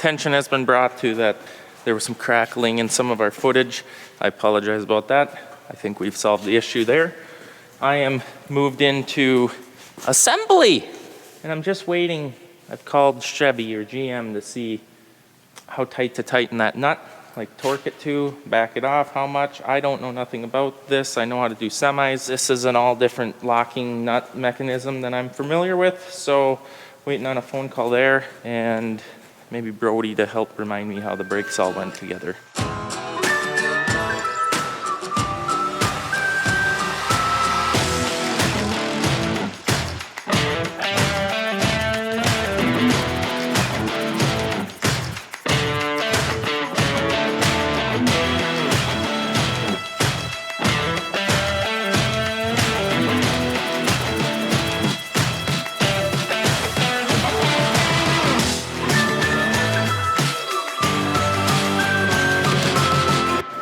attention has been brought to that there was some crackling in some of our footage. I apologize about that. I think we've solved the issue there. I am moved into assembly, and I'm just waiting. I've called Chevy or GM to see how tight to tighten that nut, like torque it to, back it off, how much. I don't know nothing about this. I know how to do semis. This is an all different locking nut mechanism than I'm familiar with, so waiting on a phone call there, and maybe Brody to help remind me how the brakes all went together.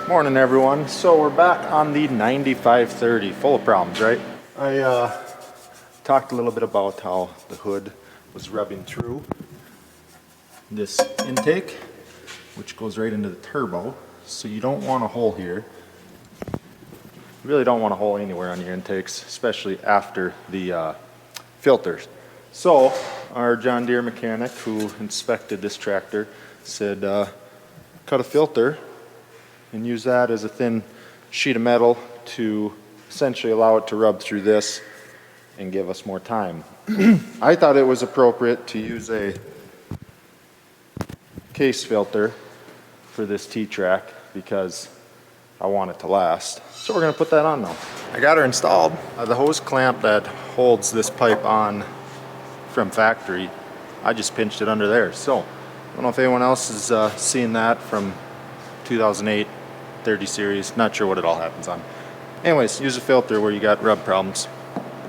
Morning everyone. So we're back on the 9530, full of problems, right? I talked a little bit about how the hood was rubbing through this intake, which goes right into the turbo. So you don't want a hole here. You really don't want a hole anywhere on your intakes, especially after the filters. So our John Deere mechanic who inspected this tractor said cut a filter and use that as a thin sheet of metal to essentially allow it to rub through this and give us more time. I thought it was appropriate to use a case filter for this T-Track because I want it to last. So we're gonna put that on now. I got her installed. The hose clamp that holds this pipe on from factory, I just pinched it under there. So I don't know if anyone else is seeing that from 2008 30 series. Not sure what it all happens on. Anyways, use a filter where you got rub problems.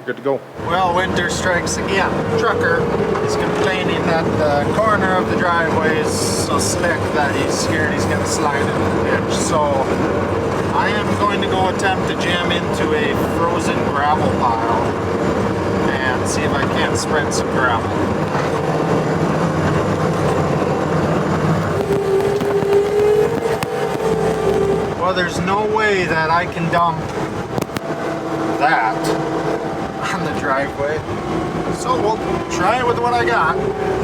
Good to go. Well, winter strikes again. Trucker is complaining that the corner of the driveway is so slick that he's scared he's going to slide into the ditch. So I am going to go attempt to jam into a frozen gravel pile and see if I can't spread some gravel. Well, there's no way that I can dump that on the driveway, so we'll try it with what I got.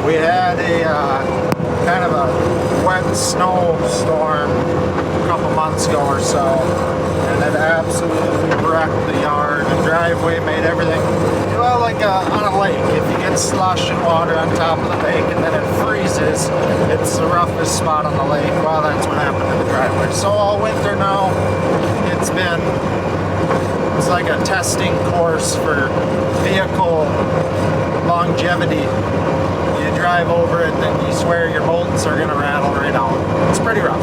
We had a kind of a wet snowstorm a couple months ago or so, and it absolutely wrecked the yard. The driveway made everything, well, like on a lake. If you get slush and water on top of the lake and then it freezes, it's the roughest spot on the lake. Well, that's what happened to the driveway. So all winter now, it's like a testing course for vehicle longevity. You drive over it and you swear your bolts are gonna rattle right out. It's pretty rough.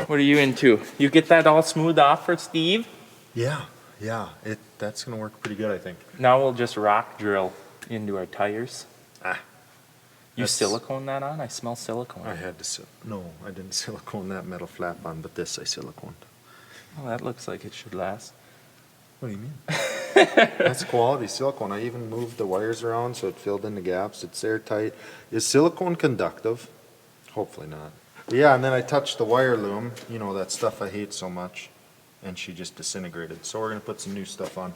What are you into? You get that all smoothed off for Steve? Yeah, that's gonna work pretty good, I think. Now we'll just rock drill into our tires. You That's- silicone that on? I smell silicone. I had to, no, I didn't silicone that metal flap on, but this I siliconed. Oh, that looks like it should last. What do you mean? That's quality silicone. I even moved the wires around so it filled in the gaps. It's airtight. Is silicone conductive? Hopefully not. But yeah, and then I touched the wire loom, you know, that stuff I hate so much, and she just disintegrated. So we're gonna put some new stuff on.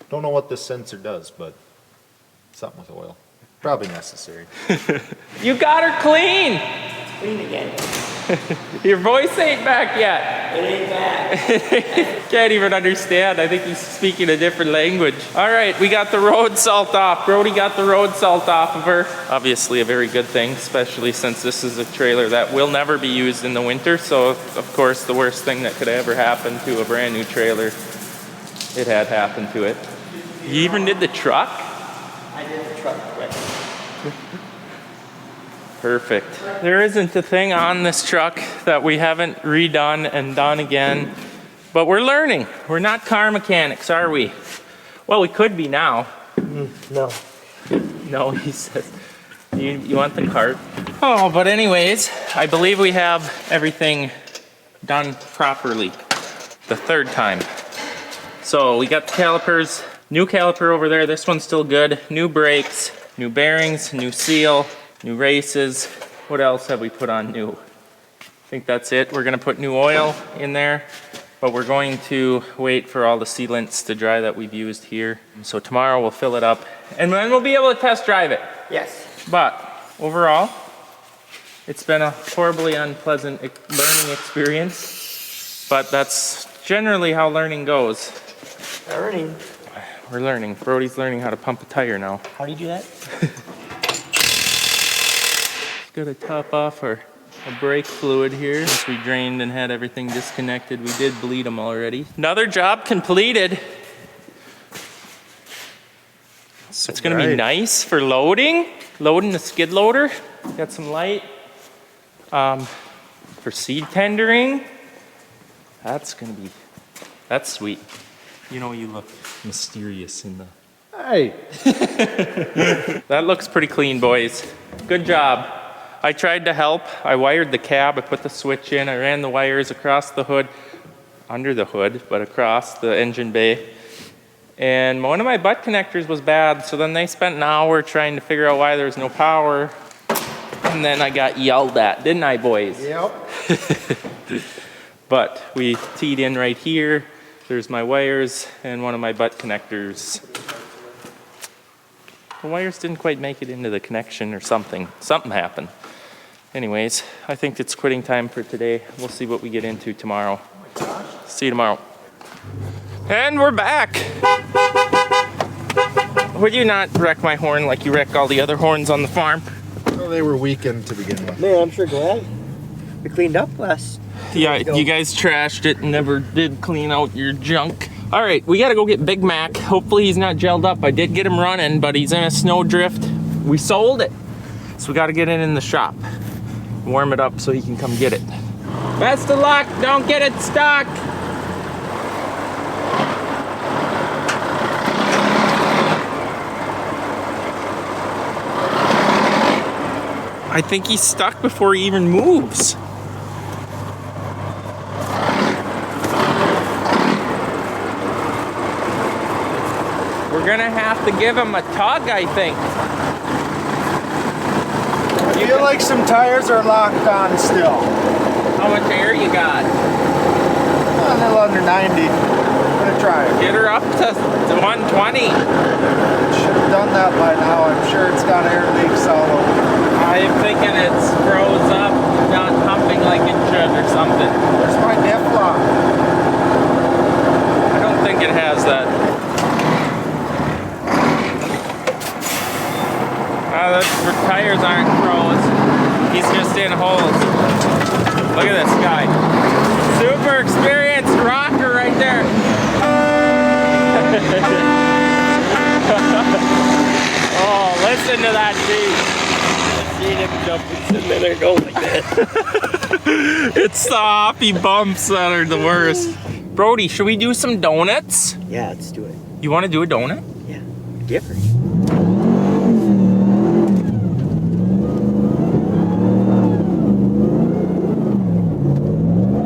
Don't know what this sensor does, but something with oil. Probably necessary. You got her clean! Clean again. Your voice ain't back yet. It ain't bad. Can't even understand. I think he's speaking a different language. All right, we got the road salt off. Brody got the road salt off of her. Obviously a very good thing, especially since this is a trailer that will never be used in the winter. So, of course, the worst thing that could ever happen to a brand new trailer, it had happened to it. You even did the truck? I did the truck quick. Perfect. There isn't a thing on this truck that we haven't redone and done again, but we're learning. We're not car mechanics, are we? Well, we could be now. No. No, he says. You want the cart? Oh, but anyways, I believe we have everything done properly the third time. So we got the calipers, new caliper over there. This one's still good. New brakes, new bearings, new seal, new races. What else have we put on new? I think that's it. We're gonna put new oil in there, but we're going to wait for all the sealants to dry that we've used here. So tomorrow we'll fill it up and then we'll be able to test drive it. Yes. But overall, it's been a horribly unpleasant learning experience, but that's generally how learning goes. Learning. We're learning. Brody's learning how to pump a tire now. How do you do that? Got to top off our brake fluid here. Since we drained and had everything disconnected, we did bleed them already. Another job completed. It's gonna be nice for loading the skid loader. Got some light for seed tendering. That's sweet. You know, you look mysterious in the... Hey. That looks pretty clean, boys. Good job. I tried to help. I wired the cab, I put the switch in, I ran the wires across the hood, under the hood, but across the engine bay. And one of my butt connectors was bad, so then they spent an hour trying to figure out why there was no power. And then I got yelled at, didn't I, boys? Yep. But we teed in right here. There's my wires and one of my butt connectors. The wires didn't quite make it into the connection or something. Something happened. Anyways, I think it's quitting time for today. We'll see what we get into tomorrow. See you tomorrow. And we're back. Would you not wreck my horn like you wreck all the other horns on the farm? Well, they were weakened to begin with. Man, I'm sure glad. We cleaned up last. Yeah, you guys trashed it and never did clean out your junk. All right, we gotta go get Big Mac. Hopefully he's not gelled up. I did get him running, but he's in a snowdrift. We sold it. So we gotta get it in the shop. Warm it up so he can come get it. Best of luck, don't get it stuck. I think he's stuck before he even moves. We're gonna have to give him a tug, I think. I feel like some tires are locked on still. How much air you got? A little under 90. I'm gonna try it. Get her up to 120. Should have done that by now. I'm sure it's got air leaks all over. I'm thinking it's froze up, not pumping like it should or something. Where's my diff lock? I don't think it has that. The tires aren't froze. He's just in holes. Look at this guy. Super experienced rocker right there. Oh, listen to that Jeep. See him jumping, sitting there going like that. It's the hoppy bumps that are the worst. Brody, should we do some donuts? Yeah, let's do it. You want to do a donut? Yeah, different.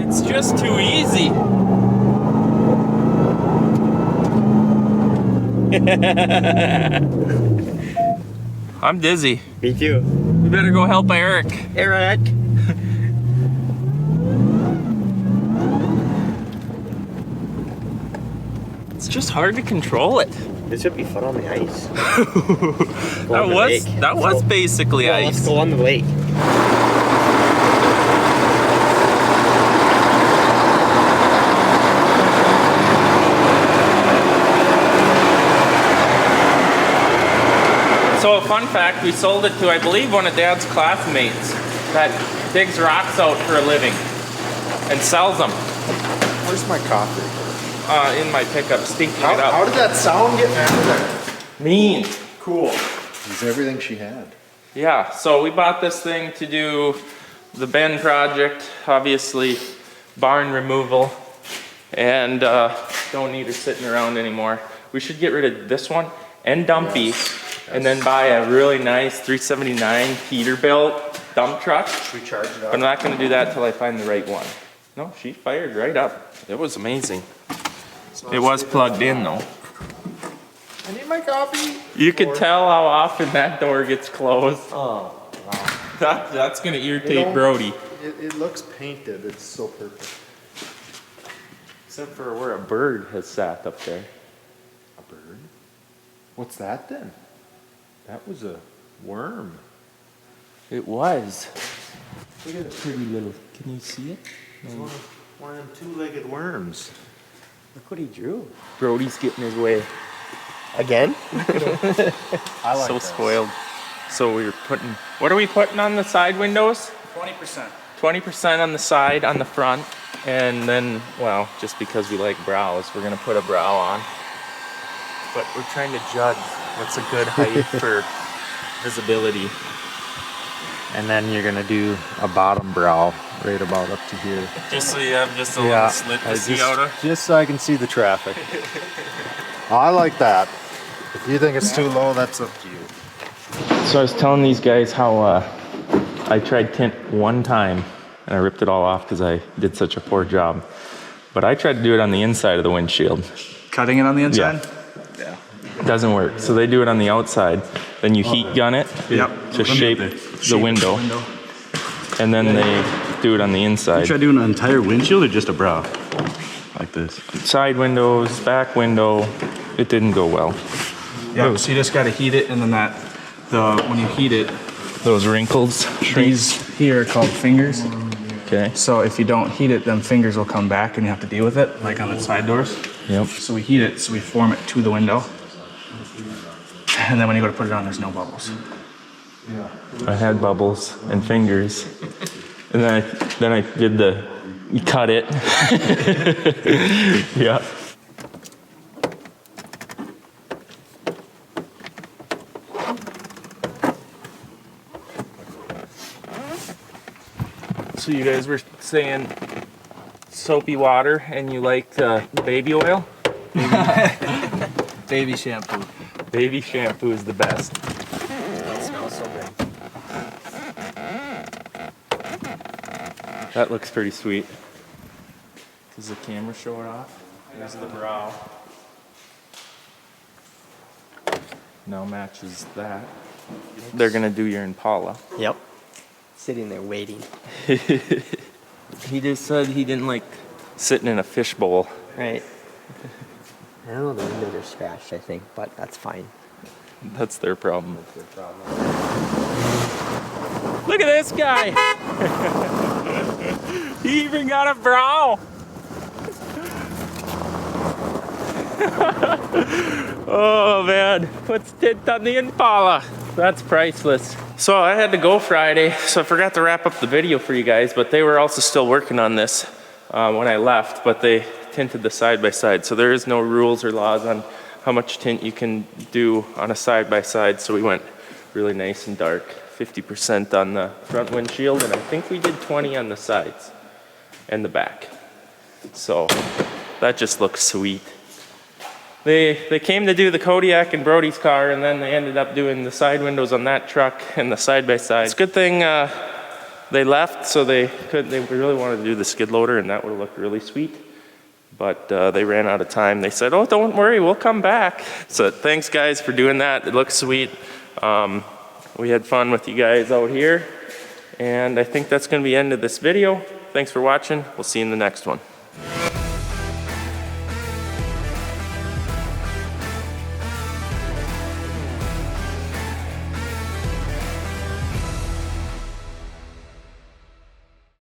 It's just too easy. I'm dizzy. Me too. We better go help Eric. Eric. It's just hard to control it. This would be fun on the ice. That was basically Well, ice. let's go on the lake. So a fun fact, we sold it to, I believe, one of Dad's classmates that digs rocks out for a living and sells them. Where's my coffee? In my pickup, stinking it up. How did that sound get out there? Mean. Cool. It was everything she had. Yeah, so we bought this thing to do the Ben project, obviously barn removal, and don't need her sitting around anymore. We should get rid of this one and Dumpy, and then buy a really nice 379 Peterbilt dump truck. Should we charge it But up? I'm not gonna do that till I find the right one. No, she fired right up. It was amazing. It was plugged in though. I need my coffee. You could tell how often that door gets closed. Oh, wow. That's gonna irritate Brody. It looks painted. It's so perfect. Except for where a bird has sat up there. A bird? What's that then? That was a worm. It was. Look at the pretty little, can you see it? It's one of them two-legged worms. Look what he drew. Brody's getting his way. Again? I like So this. spoiled. So we're putting, what are we putting on the side windows? 20%. 20% on the side, on the front. And then, well, just because we like brows, we're gonna put a brow on. But we're trying to judge what's a good height for visibility. And then you're gonna do a bottom brow right about up to here. Just so you have just a little slit to see out of. Just so I can see the traffic. I like that. If you think it's too low, that's up to you. So I was telling these guys how I tried tint one time and I ripped it all off because I did such a poor job. But I tried to do it on the inside of the windshield. Cutting it on the inside? Yeah. It doesn't work. So they do it on the outside. Then you heat gun it to shape the window. And then they do it on the inside. Try doing an entire windshield or just a brow? Like this? Side windows, back window. It didn't go well. Yeah, so you just gotta heat it, and then when you heat it, Those wrinkles shrink. these here are called fingers. Okay. So if you don't heat it, then fingers will come back and you have to deal with it, like on the side doors. Yep. So we heat it, so we form it to the window. And then when you go to put it on, there's no bubbles. I had bubbles and fingers. And then I did you cut it. Yeah. So you guys were saying soapy water and you liked baby oil? Baby shampoo. Baby shampoo is the best. It smells so good. That looks pretty sweet. Does the camera show it off? There's the brow. Now matches that. They're gonna do your Impala. Yep. Sitting there waiting. He just said he didn't like sitting in a fishbowl. Right. I don't know, the windows are scratched, I think, but that's fine. That's their problem. Look at this guy. He even got a brow. Oh man, puts tint on the Impala. That's priceless. So I had to go Friday, so I forgot to wrap up the video for you guys, but they were also still working on this when I left, but they tinted the side-by-side. So there is no rules or laws on how much tint you can do on a side-by-side, so we went really nice and dark. 50% on the front windshield, and I think we did 20 on the sides and the back. So that just looks sweet. They came to do the Kodiak and Brody's car, and then they ended up doing the side windows on that truck and the side-by-side. It's a good thing they left, so they really wanted to do the skid loader, and that would have looked really sweet. But they ran out of time. They said, oh, don't worry, we'll come back. So thanks, guys, for doing that. It looks sweet. We had fun with you guys out here, and I think that's going to be the end of this video. Thanks for watching. We'll see you in the next one.